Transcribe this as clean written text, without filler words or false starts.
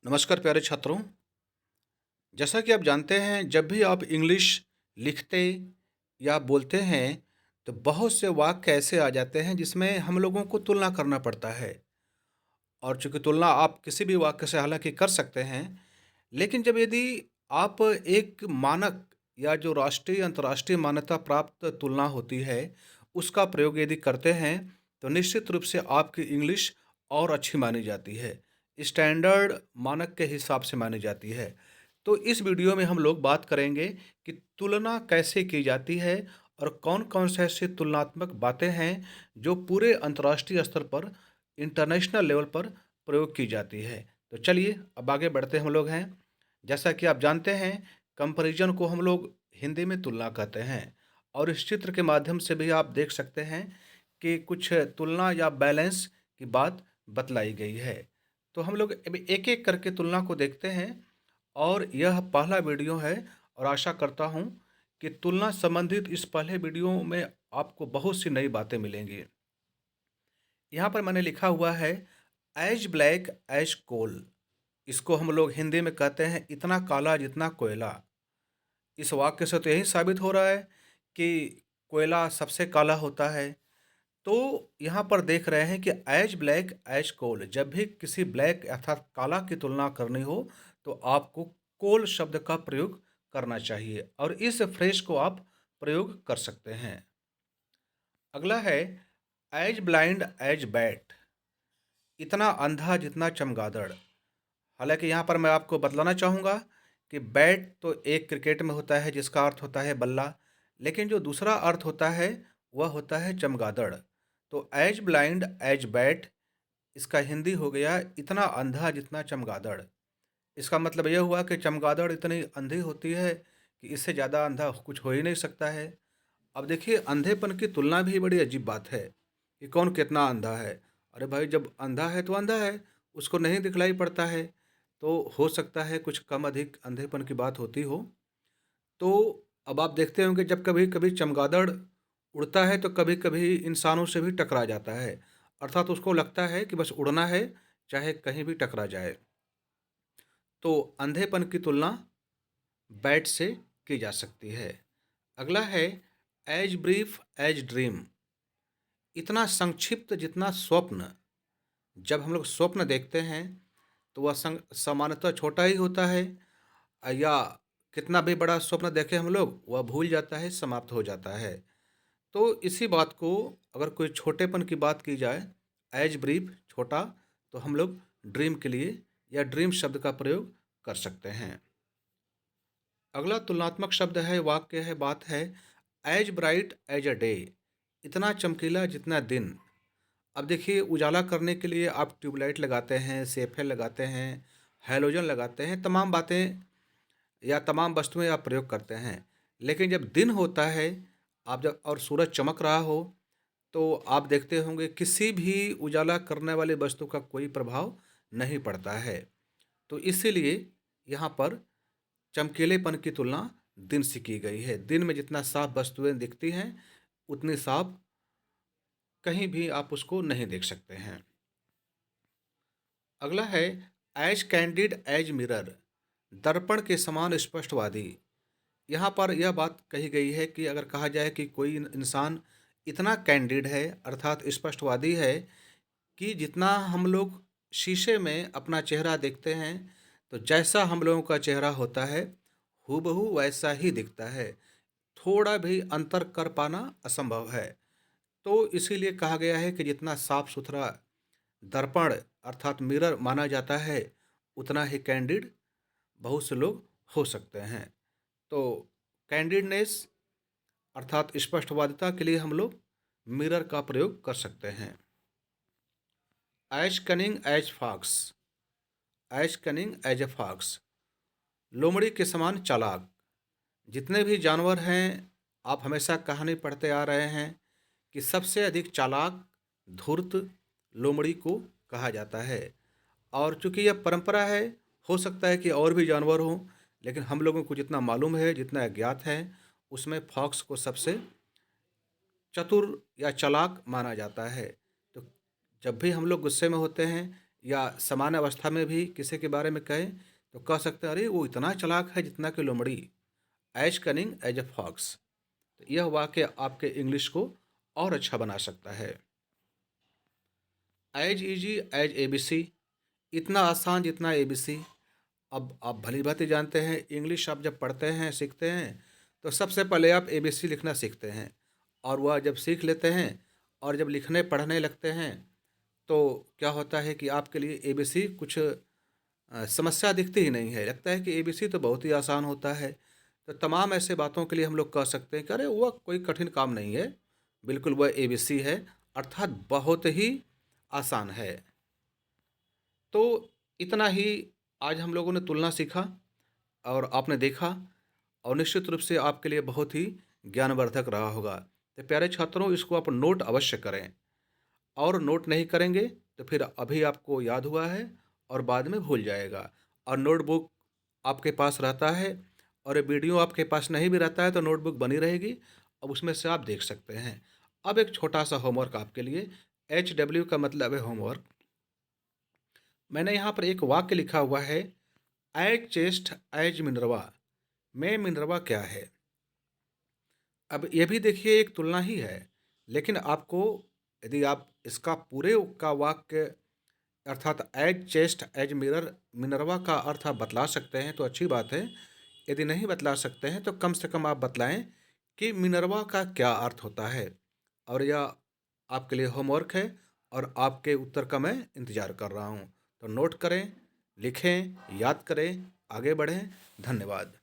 नमस्कार प्यारे छात्रों। जैसा कि आप जानते हैं, जब भी आप इंग्लिश लिखते या बोलते हैं तो बहुत से वाक्य ऐसे आ जाते हैं जिसमें हम लोगों को तुलना करना पड़ता है। और चूंकि तुलना आप किसी भी वाक्य से हालांकि कर सकते हैं, लेकिन जब यदि आप एक मानक या जो राष्ट्रीय अंतर्राष्ट्रीय मान्यता प्राप्त तुलना होती है उसका प्रयोग यदि करते हैं तो निश्चित रूप से आपकी इंग्लिश और अच्छी मानी जाती है, स्टैंडर्ड मानक के हिसाब से मानी जाती है। तो इस वीडियो में हम लोग बात करेंगे कि तुलना कैसे की जाती है और कौन-कौन से ऐसी तुलनात्मक बातें हैं जो पूरे अंतर्राष्ट्रीय स्तर पर, इंटरनेशनल लेवल पर प्रयोग की जाती है। तो चलिए अब आगे बढ़ते हम लोग हैं। जैसा कि आप जानते हैं, कंपैरिजन को हम लोग हिंदी में तुलना कहते हैं और इस चित्र के माध्यम से भी आप देख सकते हैं कि कुछ तुलना या बैलेंस की बात बतलाई गई है। तो हम लोग अभी एक-एक करके तुलना को देखते हैं और यह पहला वीडियो है और आशा करता हूँ कि तुलना संबंधित इस पहले वीडियो में आपको बहुत सी नई बातें मिलेंगी। यहाँ पर मैंने लिखा हुआ है, एज ब्लैक एज कोल। इसको हम लोग हिंदी में कहते हैं इतना काला जितना कोयला। इस वाक्य से तो यही साबित हो रहा है कि कोयला सबसे काला होता है। तो यहाँ पर देख रहे हैं कि एज ब्लैक एज कोल, जब भी किसी ब्लैक अर्थात काला की तुलना करनी हो तो आपको कोल शब्द का प्रयोग करना चाहिए और इस फ्रेज को आप प्रयोग कर सकते हैं। अगला है, एज ब्लाइंड एज बैट। इतना अंधा जितना चमगादड़। हालाँकि यहाँ पर मैं आपको बतलाना चाहूँगा कि बैट तो एक क्रिकेट में होता है जिसका अर्थ होता है बल्ला, लेकिन जो दूसरा अर्थ होता है वह होता है चमगादड़। तो एज ब्लाइंड एज बैट, इसका हिंदी हो गया इतना अंधा जितना चमगादड़। इसका मतलब ये हुआ कि चमगादड़ इतनी अंधी होती है कि इससे ज़्यादा अंधा कुछ हो ही नहीं सकता है। अब देखिए, अंधेपन की तुलना भी बड़ी अजीब बात है कि कौन कितना अंधा है। अरे भाई, जब अंधा है तो अंधा है, उसको नहीं दिखलाई पड़ता है। तो हो सकता है कुछ कम अधिक अंधेपन की बात होती हो। तो अब आप देखते होंगे, जब कभी कभी चमगादड़ उड़ता है तो कभी कभी इंसानों से भी टकरा जाता है, अर्थात उसको लगता है कि बस उड़ना है, चाहे कहीं भी टकरा जाए। तो अंधेपन की तुलना बैट से की जा सकती है। अगला है, एज ब्रीफ एज ड्रीम। इतना संक्षिप्त जितना स्वप्न। जब हम लोग स्वप्न देखते हैं तो वह सामान्यतः छोटा ही होता है, या कितना भी बड़ा स्वप्न देखें हम लोग वह भूल जाता है, समाप्त हो जाता है। तो इसी बात को अगर कोई छोटेपन की बात की जाए, एज ब्रीफ छोटा, तो हम लोग ड्रीम के लिए या ड्रीम शब्द का प्रयोग कर सकते हैं। अगला तुलनात्मक शब्द है, वाक्य है, बात है, as bright as a day. इतना चमकीला जितना दिन। अब देखिए, उजाला करने के लिए आप ट्यूबलाइट लगाते हैं, सेफेल लगाते हैं, हैलोजन लगाते हैं, तमाम बातें या तमाम वस्तुएं आप प्रयोग करते हैं। लेकिन जब दिन होता है, आप जब और सूरज चमक रहा हो, तो आप देखते होंगे किसी भी उजाला करने वाली वस्तु का कोई प्रभाव नहीं पड़ता है। तो इसीलिए यहाँ पर चमकीलेपन की तुलना दिन से की गई है। दिन में जितना साफ वस्तुएं दिखती हैं, उतनी साफ कहीं भी आप उसको नहीं देख सकते हैं। अगला है, एज कैंडिड एज मिरर। दर्पण के समान स्पष्टवादी। यहाँ पर यह बात कही गई है कि अगर कहा जाए कि कोई इंसान इतना कैंडिड है अर्थात स्पष्टवादी है कि जितना हम लोग शीशे में अपना चेहरा देखते हैं तो जैसा हम लोगों का चेहरा होता है हूबहू वैसा ही दिखता है, थोड़ा भी अंतर कर पाना असंभव है। तो इसीलिए कहा गया है कि जितना साफ सुथरा दर्पण अर्थात मिरर माना जाता है, उतना ही कैंडिड बहुत से लोग हो सकते हैं। तो कैंडिडनेस अर्थात स्पष्टवादिता के लिए हम लोग मिरर का प्रयोग कर सकते हैं। As cunning as fox. As cunning as a fox, लोमड़ी के समान चालाक। जितने भी जानवर हैं, आप हमेशा कहानी पढ़ते आ रहे हैं कि सबसे अधिक चालाक, धूर्त लोमड़ी को कहा जाता है। और चूंकि यह परंपरा है, हो सकता है कि और भी जानवर हों, लेकिन हम लोगों को जितना मालूम है, जितना ज्ञात है, उसमें फॉक्स को सबसे चतुर या चालाक माना जाता है। तो जब भी हम लोग गुस्से में होते हैं या सामान्य अवस्था में भी किसी के बारे में कहें तो कह सकते हैं, अरे वो इतना चालाक है जितना कि लोमड़ी, as cunning as a fox. तो यह वाक्य आपके इंग्लिश को और अच्छा बना सकता है। एज इजी एज एबीसी, इतना आसान जितना एबीसी। अब आप भली भांति जानते हैं, इंग्लिश आप जब पढ़ते हैं सीखते हैं तो सबसे पहले आप एबीसी लिखना सीखते हैं, और वह जब सीख लेते हैं और जब लिखने पढ़ने लगते हैं तो क्या होता है कि आपके लिए एबीसी कुछ समस्या दिखती ही नहीं है, लगता है कि एबीसी तो बहुत ही आसान होता है। तो तमाम ऐसे बातों के लिए हम लोग कह सकते हैं कि अरे वह कोई कठिन काम नहीं है, बिल्कुल वह एबीसी है, अर्थात बहुत ही आसान है। तो इतना ही आज हम लोगों ने तुलना सीखा और आपने देखा, और निश्चित रूप से आपके लिए बहुत ही ज्ञानवर्धक रहा होगा। तो प्यारे छात्रों, इसको आप नोट अवश्य करें, और नोट नहीं करेंगे तो फिर अभी आपको याद हुआ है और बाद में भूल जाएगा। और नोटबुक आपके पास रहता है और ये वीडियो आपके पास नहीं भी रहता है तो नोटबुक बनी रहेगी, अब उसमें से आप देख सकते हैं। अब एक छोटा सा होमवर्क आपके लिए, HW का मतलब है होमवर्क। मैंने यहाँ पर एक वाक्य लिखा हुआ है, एज चेस्ट एज मिनरवा, में मिनरवा क्या है। अब ये भी देखिए एक तुलना ही है, लेकिन आपको यदि आप इसका पूरे का वाक्य अर्थात as chaste as mirror Minerva का अर्थ आप बतला सकते हैं तो अच्छी बात है। यदि नहीं बतला सकते हैं तो कम से कम आप बतलाएं कि मिनरवा का क्या अर्थ होता है। और यह आपके लिए होमवर्क है और आपके उत्तर का मैं इंतज़ार कर रहा हूँ। तो नोट करें, लिखें, याद करें, आगे बढ़ें। धन्यवाद।